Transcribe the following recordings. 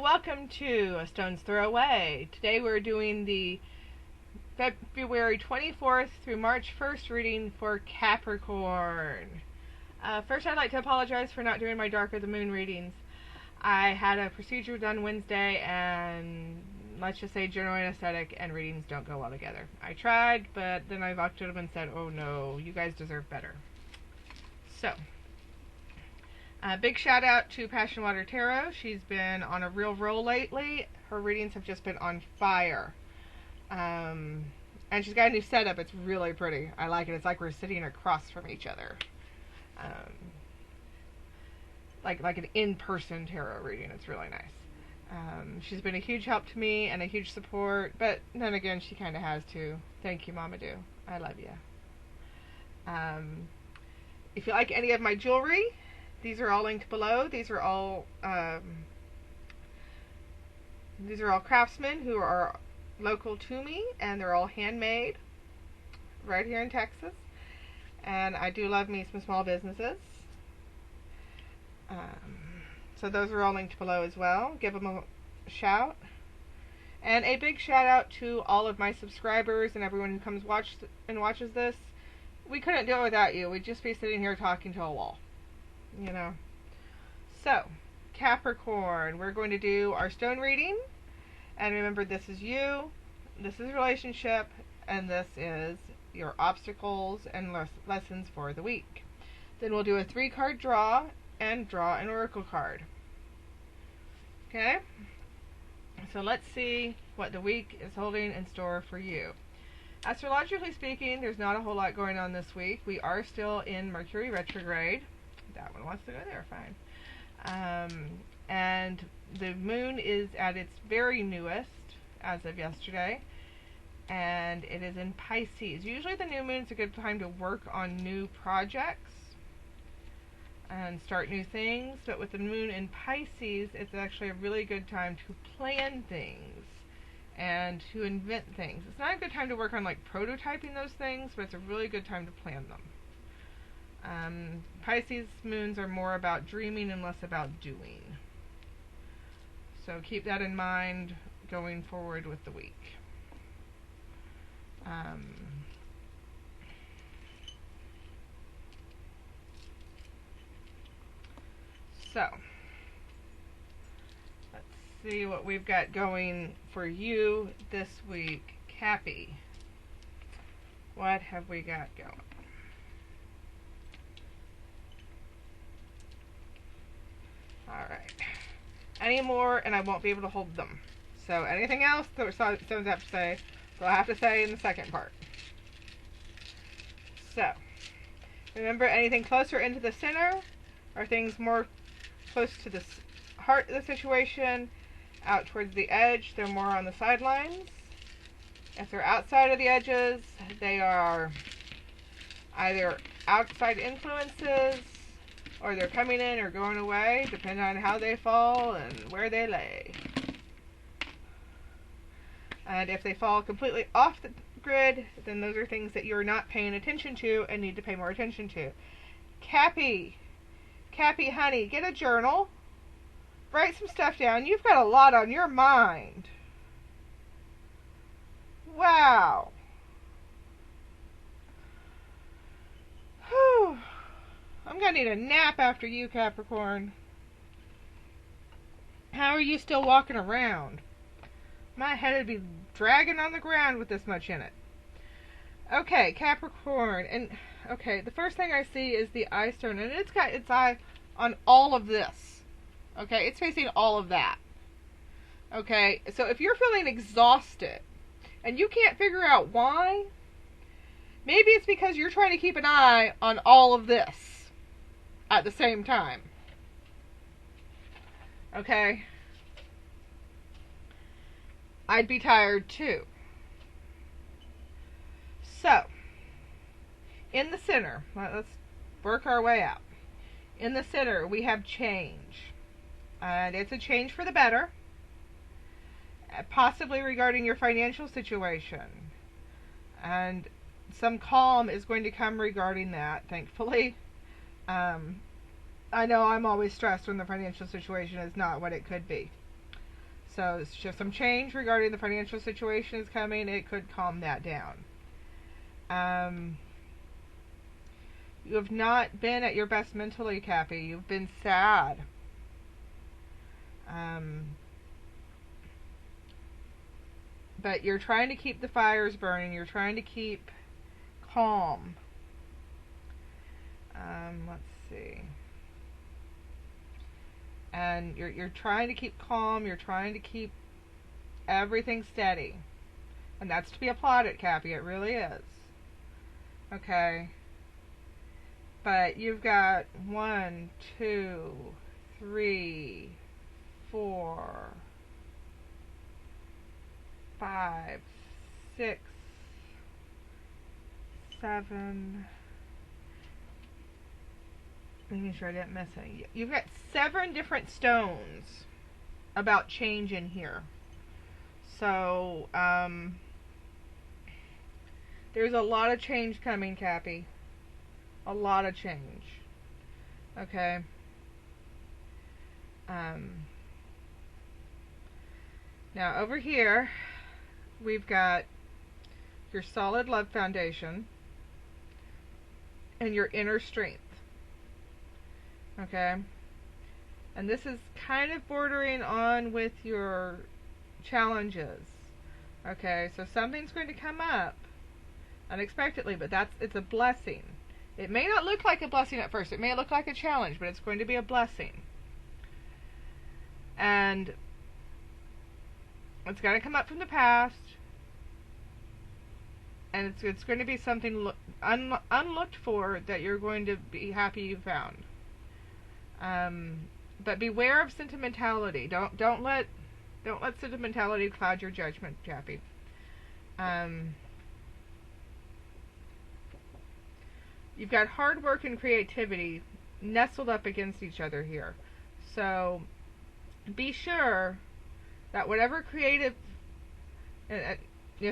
welcome to A Stone's Throw Away. Today we're doing the February 24th through March 1st reading for Capricorn. First, I'd like to apologize for not doing my Dark of the Moon readings. I had a procedure done Wednesday, and let's just say general anesthetic and readings don't go well together. I tried, but then I walked to them and said, oh no, you guys deserve better. So, big shout out to Passion Water Tarot. She's been on a real roll lately. Her readings have just been on fire. And she's got a new setup. It's really pretty. I like it. It's like we're sitting across from each other. Like an in-person tarot reading. It's really nice. She's been a huge help to me and a huge support, but then again, she kind of has to. Thank you, Mama Do. I love you. If you like any of my jewelry, these are all linked below. These are all craftsmen who are local to me, and they're all handmade right here in Texas. And I do love me some small businesses. So those are all linked below as well. Give them a shout. And a big shout out to all of my subscribers and everyone who comes watches this. We couldn't do it without you. We'd just be sitting here talking to a wall. You know. So, Capricorn, we're going to do our stone reading. And remember, this is you, this is relationship, and this is your obstacles and lessons for the week. Then we'll do a 3-card draw and draw an oracle card. Okay? So let's see what the week is holding in store for you. Astrologically speaking, there's not a whole lot going on this week. We are still in Mercury retrograde. That one wants to go there, fine. And the moon is at its very newest as of yesterday, and it is in Pisces. Usually the new moon is a good time to work on new projects and start new things, but with the moon in Pisces, it's actually a really good time to plan things and to invent things. It's not a good time to work on like prototyping those things, but it's a really good time to plan them. Pisces moons are more about dreaming and less about doing. So keep that in mind going forward with the week. So, let's see what we've got going for you this week. Cappy, what have we got going? Alright. Any more, and I won't be able to hold them. So anything else that stones have to say, they'll have to say in the second part. So, remember, anything closer into the center, or things more close to the heart of the situation, out towards the edge, they're more on the sidelines. If they're outside of the edges, they are either outside influences, or they're coming in or going away, depending on how they fall and where they lay. And if they fall completely off the grid, then those are things that you're not paying attention to and need to pay more attention to. Cappy, honey, get a journal. Write some stuff down. You've got a lot on your mind. Wow. Whew. I'm going to need a nap after you, Capricorn. How are you still walking around? My head would be dragging on the ground with this much in it. Okay, Capricorn. And, okay, the first thing I see is the eye stone. And it's got its eye on all of this. Okay, it's facing all of that. Okay, so if you're feeling exhausted and you can't figure out why, maybe it's because you're trying to keep an eye on all of this at the same time. Okay? I'd be tired too. So, in the center, let's work our way out. In the center, we have change. And it's a change for the better. Possibly regarding your financial situation. And some calm is going to come regarding that, thankfully. I know I'm always stressed when the financial situation is not what it could be. So it's just some change regarding the financial situation is coming. It could calm that down. You have not been at your best mentally, Cappy. You've been sad. But you're trying to keep the fires burning. You're trying to keep calm. Let's see. And you're trying to keep calm. You're trying to keep everything steady. And that's to be applauded, Cappy. It really is. Okay. But you've got 1, 2, 3, 4, 5, 6, 7. Making sure I didn't miss any. You've got 7 different stones about change in here. So, there's a lot of change coming, Cappy. A lot of change. Okay. Now over here, we've got your solid love foundation and your inner strength. Okay. And this is kind of bordering on with your challenges. Okay, so something's going to come up unexpectedly, but it's a blessing. It may not look like a blessing at first. It may look like a challenge, but it's going to be a blessing. And it's going to come up from the past, and it's going to be something unlooked for that you're going to be happy you found. But beware of sentimentality. Don't let sentimentality cloud your judgment, Cappy. You've got hard work and creativity nestled up against each other here. So be sure that whatever creative,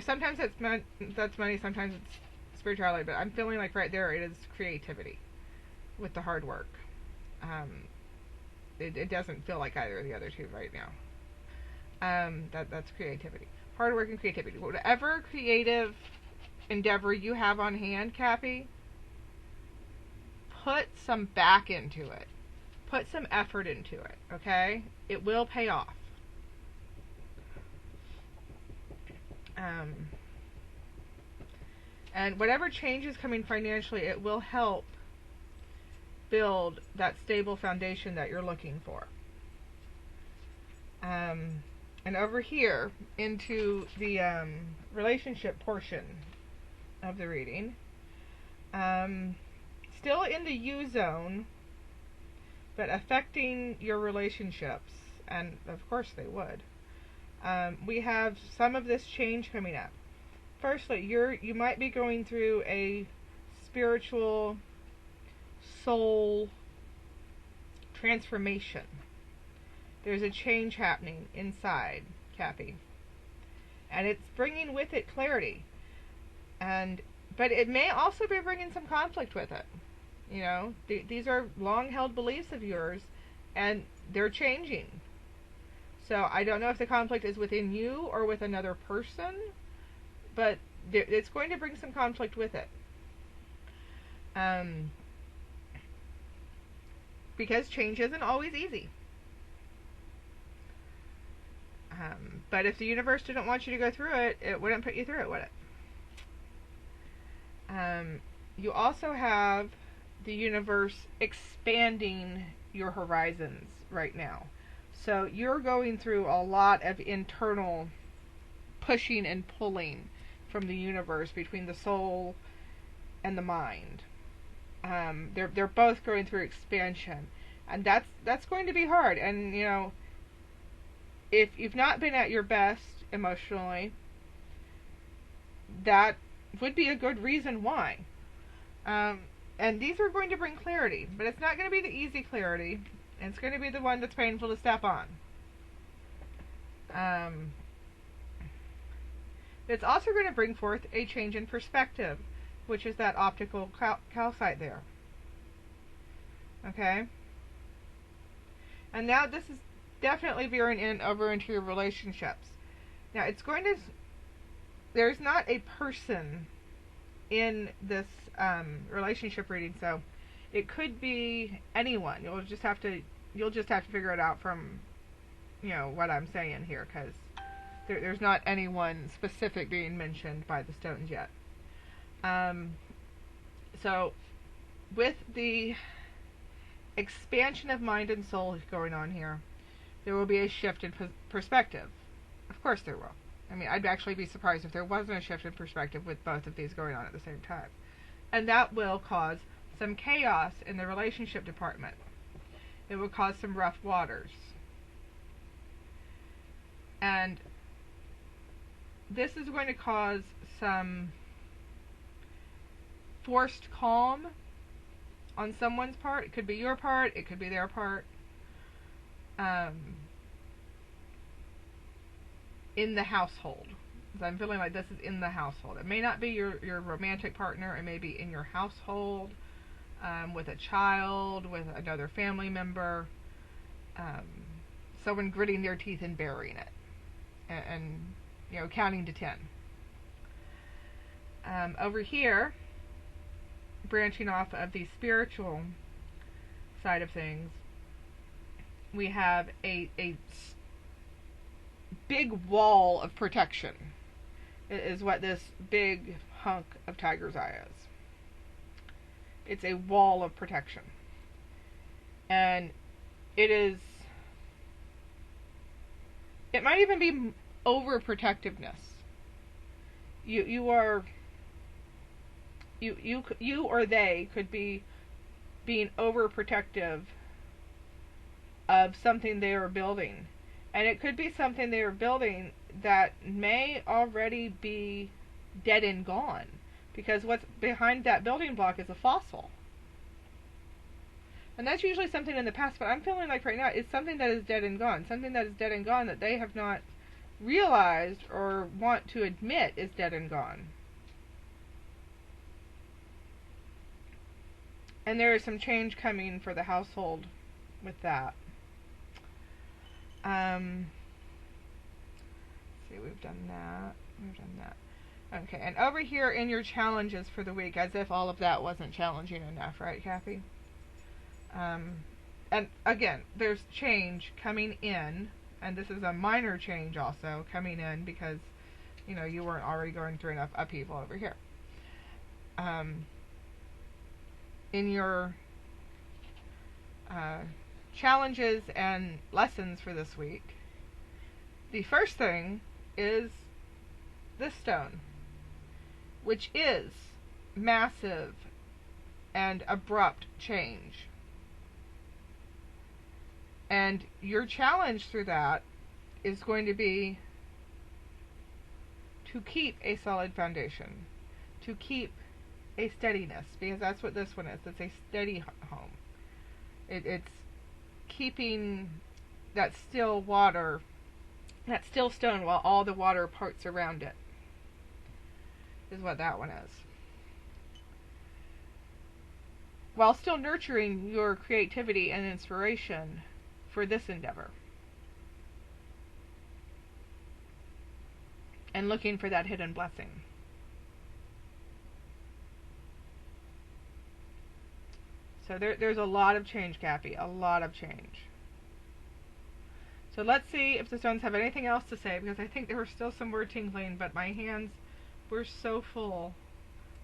sometimes that's money, sometimes it's spirituality, but I'm feeling like right there it is creativity with the hard work. It doesn't feel like either of the other two right now. That's creativity. Hard work and creativity. Whatever creative endeavor you have on hand, Cappy, put some back into it. Put some effort into it, okay? It will pay off. And whatever change is coming financially, it will help build that stable foundation that you're looking for. And over here, into the relationship portion of the reading, still in the U zone, but affecting your relationships, and of course they would. We have some of this change coming up. Firstly, you might be going through a spiritual soul transformation. There's a change happening inside, Cappy, and it's bringing with it clarity. But it may also be bringing some conflict with it. You know, these are long-held beliefs of yours, and they're changing. So I don't know if the conflict is within you or with another person, but it's going to bring some conflict with it. Because change isn't always easy. But if the universe didn't want you to go through it, it wouldn't put you through it, would it? You also have the universe expanding your horizons right now. So you're going through a lot of internal pushing and pulling from the universe between the soul and the mind. They're both going through expansion, and that's going to be hard. And you know, if you've not been at your best emotionally, that would be a good reason why. And these are going to bring clarity, but it's not going to be the easy clarity. It's going to be the one that's painful to step on. It's also going to bring forth a change in perspective, which is that optical calcite there. Okay? And now this definitely veering in over into your relationships. Now, there's not a person in this relationship reading, so it could be anyone. You'll just have to figure it out from, what I'm saying here, because there's not anyone specific being mentioned by the stones yet. So, with the expansion of mind and soul going on here, there will be a shift in perspective. Of course there will. I mean, I'd actually be surprised if there wasn't a shift in perspective with both of these going on at the same time. And that will cause some chaos in the relationship department. It will cause some rough waters. And this is going to cause some forced calm on someone's part. It could be your part, it could be their part. In the household. So I'm feeling like this is in the household. It may not be your romantic partner. It may be in your household, with a child, with another family member, someone gritting their teeth and burying it, and counting to 10. Over here, branching off of the spiritual side of things, we have a big wall of protection. It is what this big hunk of tiger's eye is. It's a wall of protection. And it might even be overprotectiveness. You or they could be being overprotective of something they are building. And it could be something they are building that may already be dead and gone. Because what's behind that building block is a fossil. And that's usually something in the past, but I'm feeling like right now it's something that is dead and gone. Something that is dead and gone that they have not realized or want to admit is dead and gone. And there is some change coming for the household with that. See, we've done that. Okay, and over here in your challenges for the week, as if all of that wasn't challenging enough, right, Kathy? And again, there's change coming in, and this is a minor change also coming in because, you weren't already going through enough upheaval over here. In your challenges and lessons for this week, the first thing is this stone, which is massive and abrupt change. And your challenge through that is going to be to keep a solid foundation, to keep a steadiness, because that's what this one is. It's a steady home. It's keeping that still water, that still stone, while all the water parts around it, is what that one is. While still nurturing your creativity and inspiration for this endeavor. And looking for that hidden blessing. So there's a lot of change, Cappy. A lot of change. So let's see if the stones have anything else to say, because I think there were still some word tingling, but my hands were so full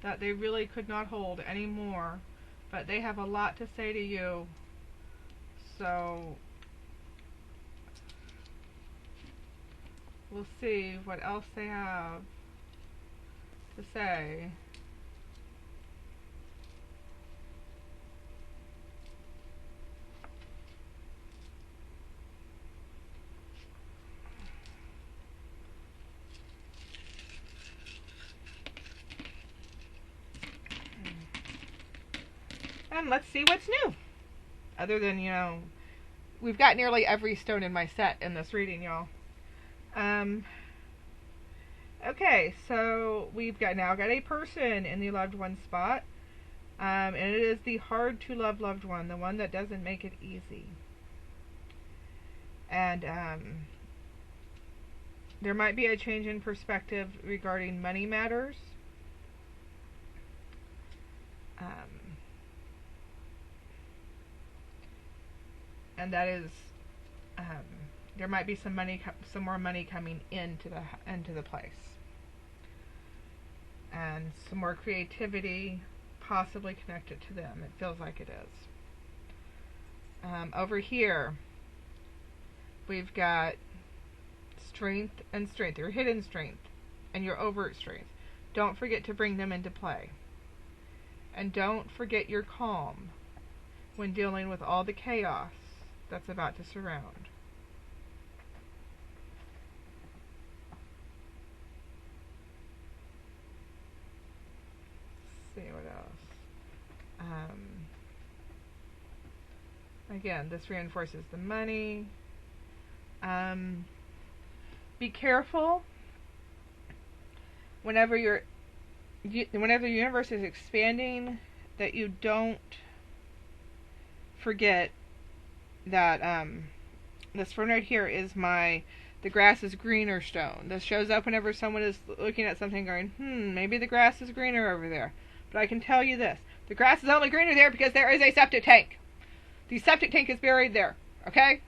that they really could not hold any more. But they have a lot to say to you. So we'll see what else they have to say. And let's see what's new. Other than, we've got nearly every stone in my set in this reading, y'all. Okay, so we've now got a person in the loved one spot. And it is the hard to love loved one, the one that doesn't make it easy. And there might be a change in perspective regarding money matters. And that is, there might be some more money coming into the place, and some more creativity, possibly connected to them. It feels like it is. Over here, we've got strength and strength, your hidden strength and your overt strength. Don't forget to bring them into play. And don't forget your calm when dealing with all the chaos that's about to surround. Let's see what else. Again, this reinforces the money. Be careful whenever the universe is expanding, that you don't forget that this one right here is the grass is greener stone. This shows up whenever someone is looking at something going, maybe the grass is greener over there. But I can tell you this, the grass is only greener there because there is a septic tank. The septic tank is buried there, okay?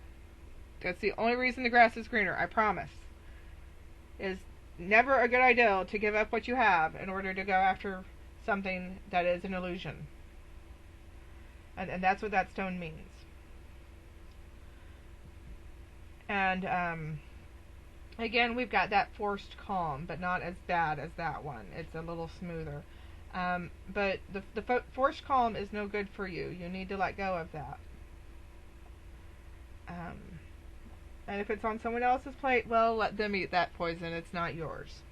That's the only reason the grass is greener, I promise. It's never a good idea to give up what you have in order to go after something that is an illusion. And that's what that stone means. And again, we've got that forced calm, but not as bad as that one. It's a little smoother. But the forced calm is no good for you. You need to let go of that. And if it's on someone else's plate, well, let them eat that poison. It's not yours.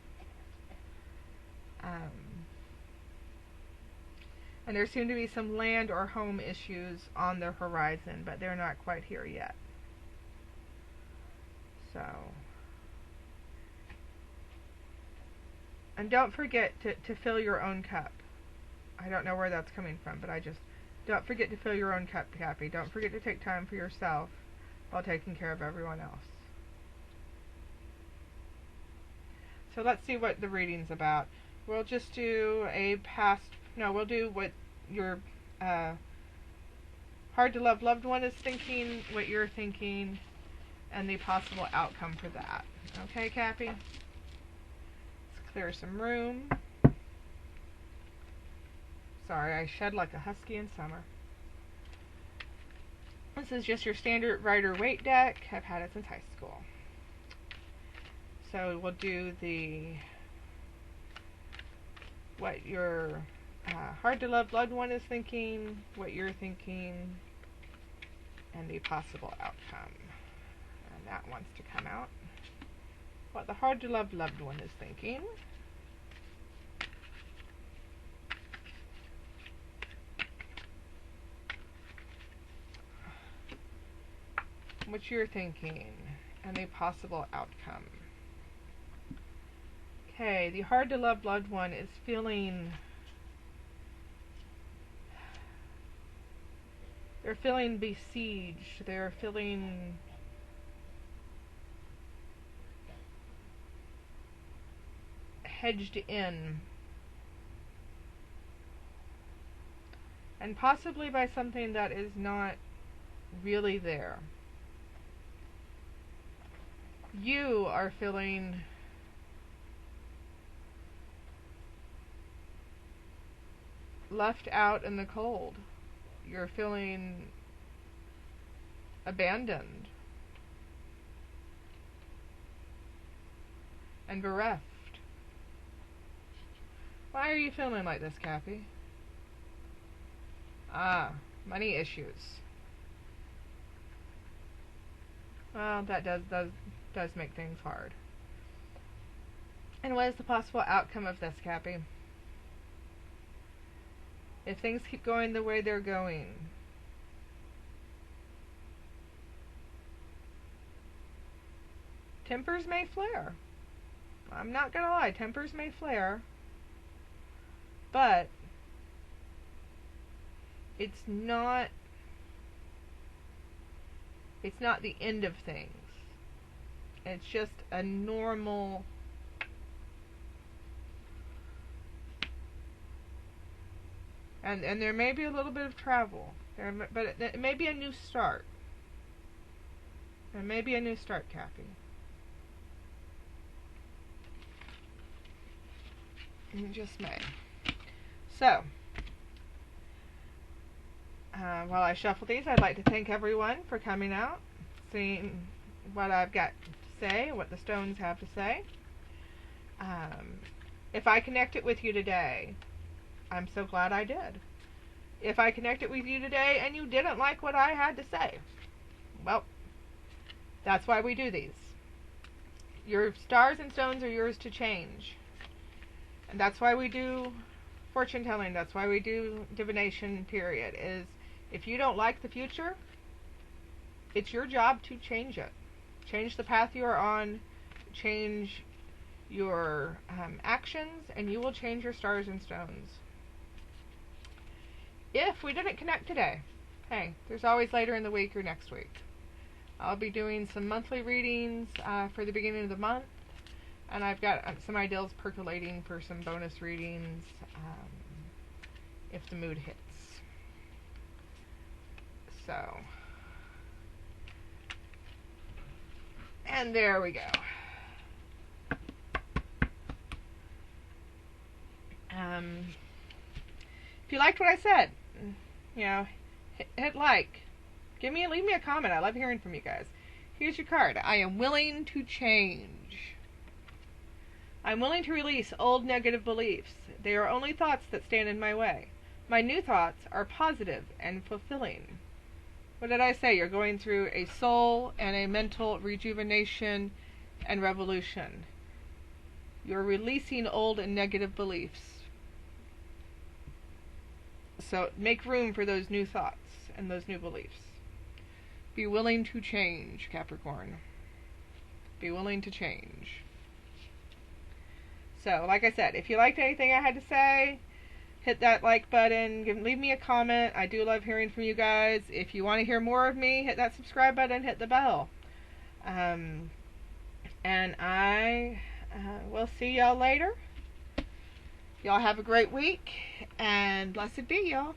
And there seem to be some land or home issues on the horizon, but they're not quite here yet. So, and don't forget to fill your own cup. I don't know where that's coming from, but don't forget to fill your own cup, Cappy. Don't forget to take time for yourself while taking care of everyone else. So let's see what the reading's about. We'll just do we'll do what your hard to love loved one is thinking, what you're thinking, and the possible outcome for that. Okay, Cappy? Let's clear some room. Sorry, I shed like a husky in summer. This is just your standard Rider-Waite deck. I've had it since high school. So we'll do what your hard to love loved one is thinking, what you're thinking, and the possible outcome. And that wants to come out. What the hard to love loved one is thinking. What you're thinking, and the possible outcome. Okay, the hard to love loved one is feeling, they're feeling besieged, they're feeling hedged in, and possibly by something that is not really there. You are feeling left out in the cold. You're feeling abandoned and bereft. Why are you feeling like this, Cappy? Money issues. Well, that does make things hard. And what is the possible outcome of this, Cappy? If things keep going the way they're going, tempers may flare. I'm not gonna lie, tempers may flare, but it's not It's not the end of things. It's just a normal and there may be a little bit of travel. But it may be a new start. It may be a new start, Cappy. It just may. So, while I shuffle these, I'd like to thank everyone for coming out, seeing what I've got to say, what the stones have to say. If I connected with you today, I'm so glad I did. If I connected with you today and you didn't like what I had to say, well, that's why we do these. Your stars and stones are yours to change. And that's why we do fortune telling. That's why we do divination, period. Is if you don't like the future, it's your job to change it. Change the path you are on. Change your actions, and you will change your stars and stones. If we didn't connect today, hey, there's always later in the week or next week. I'll be doing some monthly readings for the beginning of the month. And I've got some ideals percolating for some bonus readings if the mood hits. So, and there we go. If you liked what I said, hit like. Leave me a comment. I love hearing from you guys. Here's your card. I am willing to change. I'm willing to release old negative beliefs. They are only thoughts that stand in my way. My new thoughts are positive and fulfilling. What did I say? You're going through a soul and a mental rejuvenation and revolution. You're releasing old and negative beliefs. So make room for those new thoughts and those new beliefs. Be willing to change, Capricorn. Be willing to change. So, like I said, if you liked anything I had to say, hit that like button. Leave me a comment. I do love hearing from you guys. If you want to hear more of me, hit that subscribe button, hit the bell. And I will see y'all later. Y'all have a great week, and blessed be y'all.